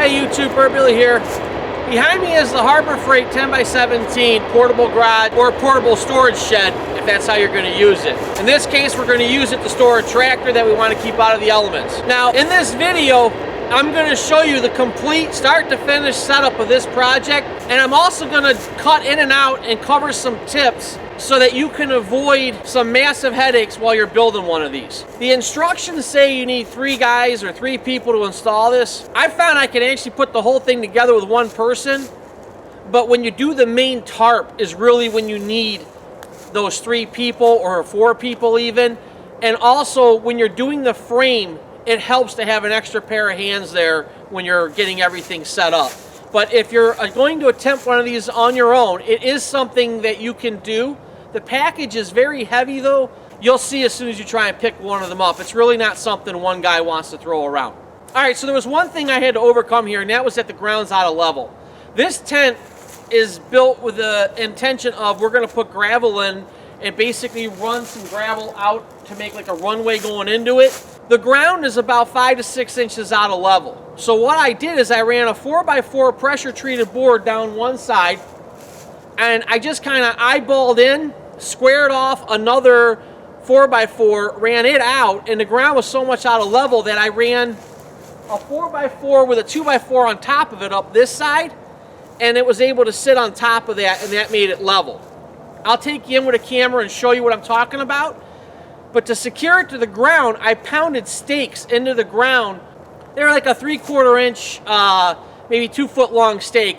Hey YouTube, Burbbilly here. Behind me is the Harbor Freight 10x17 portable garage or portable storage shed, if that's how you're going to use it. In this case, we're going to use it to store a tractor that we want to keep out of the elements. Now, in this video, I'm going to show you the complete start to finish setup of this project, and I'm also going to cut in and out and cover some tips so that you can avoid some massive headaches while you're building one of these. The instructions say you need 3 guys or 3 people to install this. I found I can actually put the whole thing together with 1 person, but when you do the main tarp is really when you need those 3 people or 4 people even. And also when you're doing the frame, it helps to have an extra pair of hands there when you're getting everything set up. But if you're going to attempt one of these on your own, it is something that you can do. The package is very heavy though. You'll see as soon as you try and pick one of them up. It's really not something one guy wants to throw around. All right, so there was one thing I had to overcome here, and that was that the ground's out of level. This tent is built with the intention of we're gonna put gravel in and basically run some gravel out to make like a runway going into it. The ground is about 5 to 6 inches out of level. So what I did is I ran a 4x4 pressure treated board down one side, and I just kind of eyeballed in, squared off another 4x4, ran it out, and the ground was so much out of level that I ran a 4x4 with a 2x4 on top of it up this side, and it was able to sit on top of that, and that made it level. I'll take you in with a camera and show you what I'm talking about. But to secure it to the ground, I pounded stakes into the ground. They're like a 3/4 inch, maybe 2 foot long stake.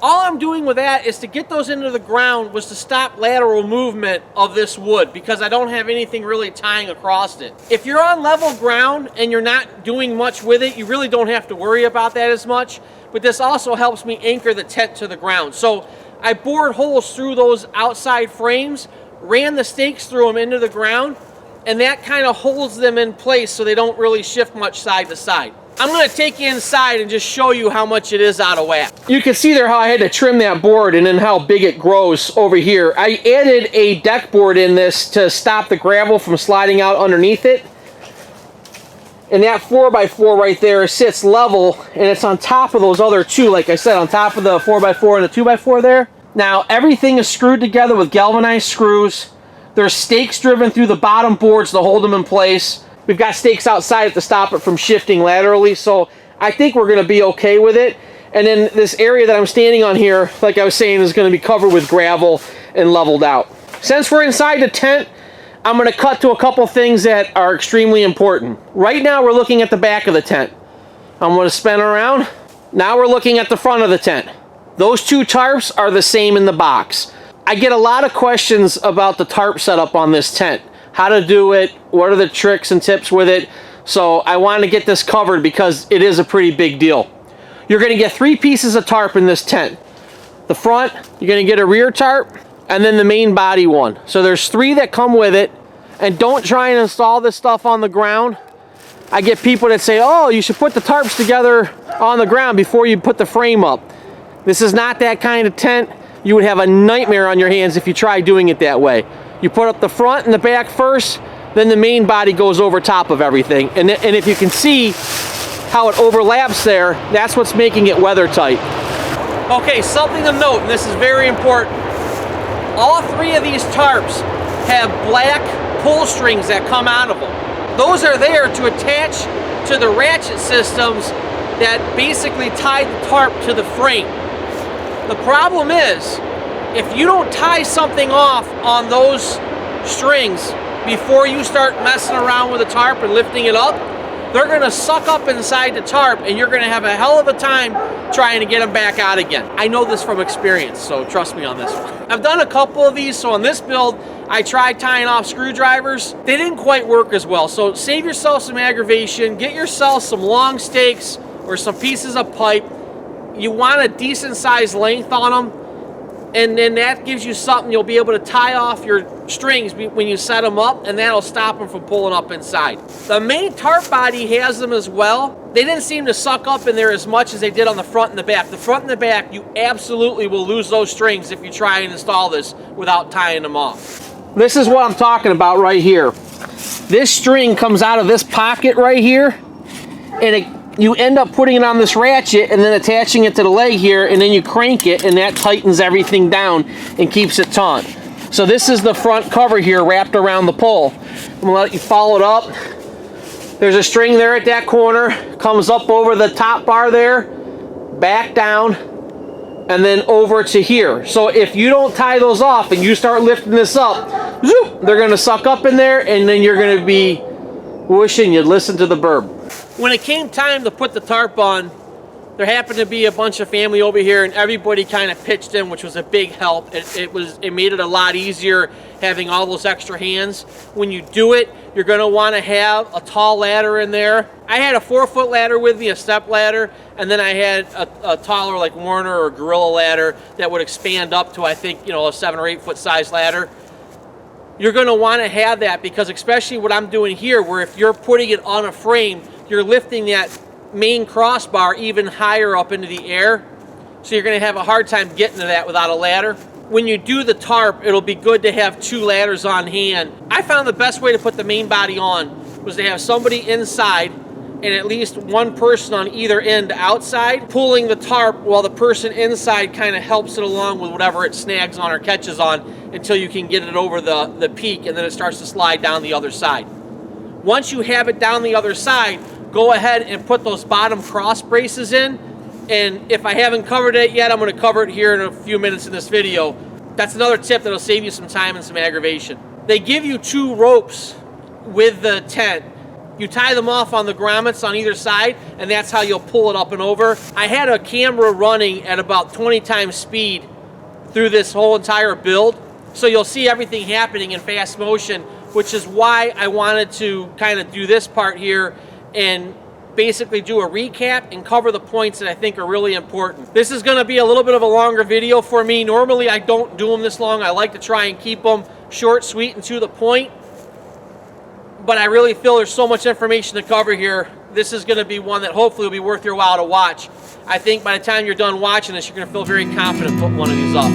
All I'm doing with that is to get those into the ground was to stop lateral movement of this wood because I don't have anything really tying across it. If you're on level ground and you're not doing much with it, you really don't have to worry about that as much. But this also helps me anchor the tent to the ground. So I bored holes through those outside frames, ran the stakes through them into the ground, and that kind of holds them in place so they don't really shift much side to side. I'm going to take you inside and just show you how much it is out of whack. You can see there how I had to trim that board and then how big it grows over here. I added a deck board in this to stop the gravel from sliding out underneath it. And that 4x4 right there sits level, and it's on top of those other 2, like I said, on top of the 4x4 and the 2x4 there. Now everything is screwed together with galvanized screws. There's stakes driven through the bottom boards to hold them in place. We've got stakes outside to stop it from shifting laterally, so I think we're going to be okay with it. And then this area that I'm standing on here, like I was saying, is going to be covered with gravel and leveled out. Since we're inside the tent, I'm going to cut to a couple things that are extremely important. Right now we're looking at the back of the tent. I'm going to spin around. Now we're looking at the front of the tent. Those 2 tarps are the same in the box. I get a lot of questions about the tarp setup on this tent. How to do it, what are the tricks and tips with it. So I wanted to get this covered because it is a pretty big deal. You're going to get 3 pieces of tarp in this tent. The front, you're going to get a rear tarp, and then the main body one. So there's 3 that come with it. And don't try and install this stuff on the ground. I get people that say, oh, you should put the tarps together on the ground before you put the frame up. This is not that kind of tent. You would have a nightmare on your hands if you try doing it that way. You put up the front and the back first, then the main body goes over top of everything. And if you can see how it overlaps there, that's what's making it weather tight. Okay, something to note, and this is very important. All 3 of these tarps have black pull strings that come out of them. Those are there to attach to the ratchet systems that basically tie the tarp to the frame. The problem is, if you don't tie something off on those strings before you start messing around with the tarp and lifting it up, they're going to suck up inside the tarp and you're going to have a hell of a time trying to get them back out again. I know this from experience, so trust me on this one. I've done a couple of these, so on this build, I tried tying off screwdrivers. They didn't quite work as well, so save yourself some aggravation. Get yourself some long stakes or some pieces of pipe. You want a decent sized length on them, and then that gives you something you'll be able to tie off your strings when you set them up, and that'll stop them from pulling up inside. The main tarp body has them as well. They didn't seem to suck up in there as much as they did on the front and the back. The front and the back, you absolutely will lose those strings if you try and install this without tying them off. This is what I'm talking about right here. This string comes out of this pocket right here, and it you end up putting it on this ratchet and then attaching it to the leg here, and then you crank it, and that tightens everything down and keeps it taut. So this is the front cover here wrapped around the pole. I'm gonna let you follow it up. There's a string there at that corner, comes up over the top bar there, back down, and then over to here. So if you don't tie those off and you start lifting this up, zoop, they're gonna suck up in there, and then you're gonna be wishing you'd listen to the burb. When it came time to put the tarp on, there happened to be a bunch of family over here, and everybody kind of pitched in, which was a big help. It made it a lot easier having all those extra hands. When you do it, you're going to want to have a tall ladder in there. I had a 4-foot ladder with me, a step ladder, and then I had a taller, like Warner or Gorilla ladder that would expand up to, I think, you know, a 7 or 8 foot size ladder. You're going to want to have that, because especially what I'm doing here, where if you're putting it on a frame, you're lifting that main crossbar even higher up into the air, so you're going to have a hard time getting to that without a ladder. When you do the tarp, it'll be good to have 2 ladders on hand. I found the best way to put the main body on was to have somebody inside and at least one person on either end outside pulling the tarp, while the person inside kind of helps it along with whatever it snags on or catches on until you can get it over the peak, and then it starts to slide down the other side. Once you have it down the other side, go ahead and put those bottom cross braces in. And if I haven't covered it yet, I'm going to cover it here in a few minutes in this video. That's another tip that'll save you some time and some aggravation. They give you 2 ropes with the tent. You tie them off on the grommets on either side, and that's how you'll pull it up and over. I had a camera running at about 20 times speed through this whole entire build, so you'll see everything happening in fast motion, which is why I wanted to kind of do this part here and basically do a recap and cover the points that I think are really important. This is going to be a little bit of a longer video for me. Normally I don't do them this long. I like to try and keep them short, sweet, and to the point. But I really feel there's so much information to cover here. This is going to be one that hopefully will be worth your while to watch. I think by the time you're done watching this, you're going to feel very confident putting one of these up.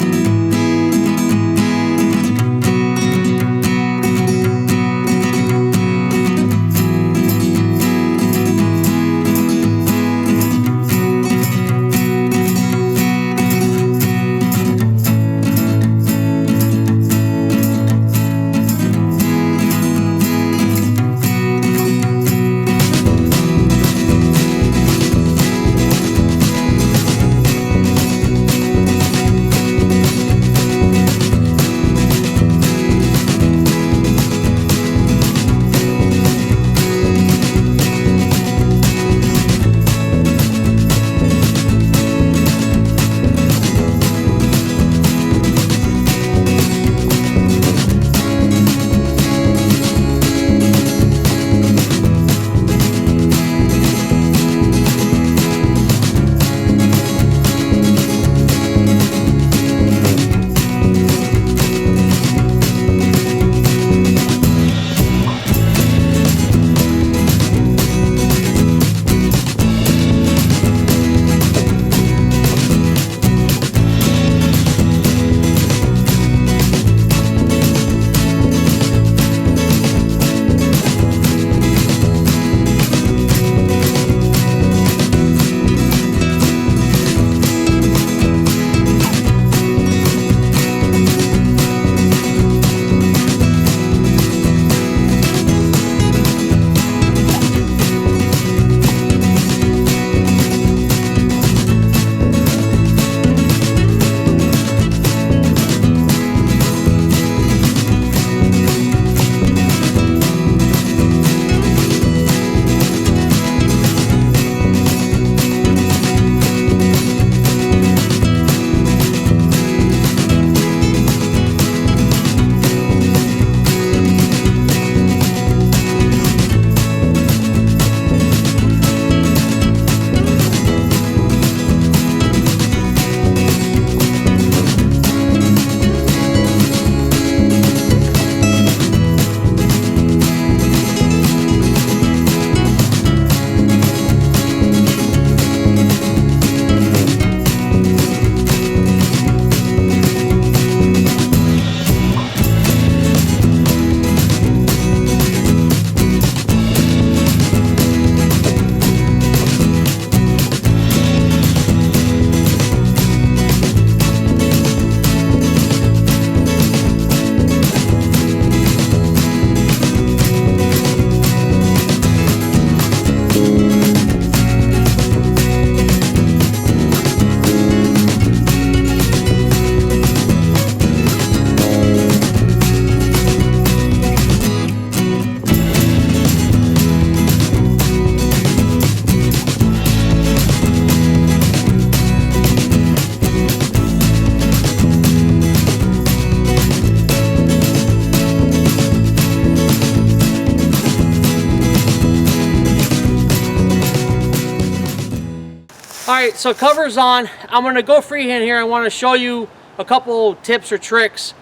right, so cover's on. I'm gonna go freehand here. I wanna show you a couple tips or tricks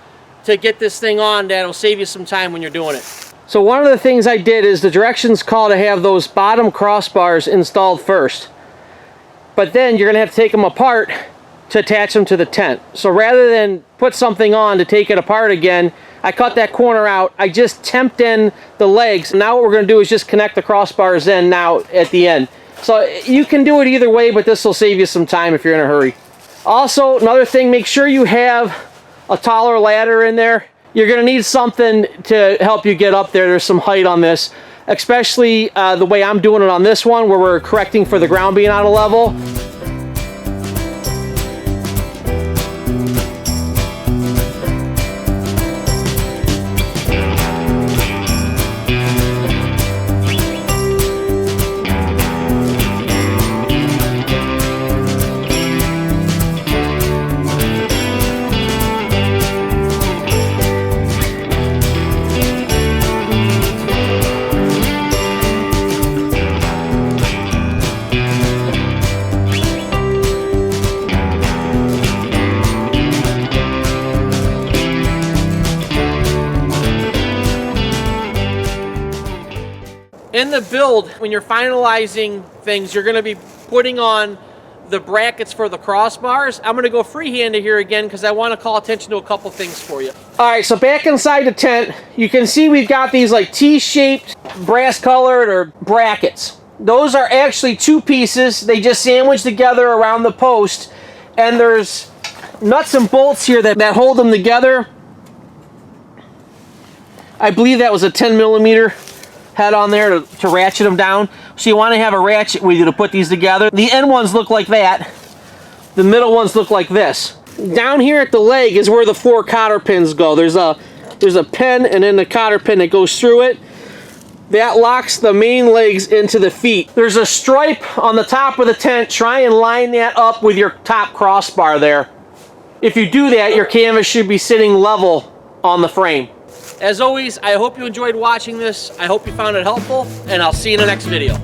to get this thing on that'll save you some time when you're doing it. So one of the things I did is the directions call to have those bottom crossbars installed first. But then you're gonna have to take them apart to attach them to the tent. So rather than put something on to take it apart again, I cut that corner out. I just temped in the legs. Now what we're gonna do is just connect the crossbars in now at the end. So you can do it either way, but this will save you some time if you're in a hurry. Also, another thing, make sure you have a taller ladder in there. You're gonna need something to help you get up there. There's some height on this, especially the way I'm doing it on this one, where we're correcting for the ground being out of level. In the build, when you're finalizing things, you're going to be putting on the brackets for the crossbars. I'm going to go freehand here again because I want to call attention to a couple things for you. All right, so back inside the tent, you can see we've got these like T-shaped, brass-colored or brackets. Those are actually two pieces. They just sandwich together around the post, and there's nuts and bolts here that hold them together. I believe that was a 10mm head on there to ratchet them down. So you want to have a ratchet with you to put these together. The end ones look like that. The middle ones look like this. Down here at the leg is where the 4 cotter pins go. There's a pin and then the cotter pin that goes through it. That locks the main legs into the feet. There's a stripe on the top of the tent. Try and line that up with your top crossbar there. If you do that, your canvas should be sitting level on the frame. As always, I hope you enjoyed watching this. I hope you found it helpful, and I'll see you in the next video.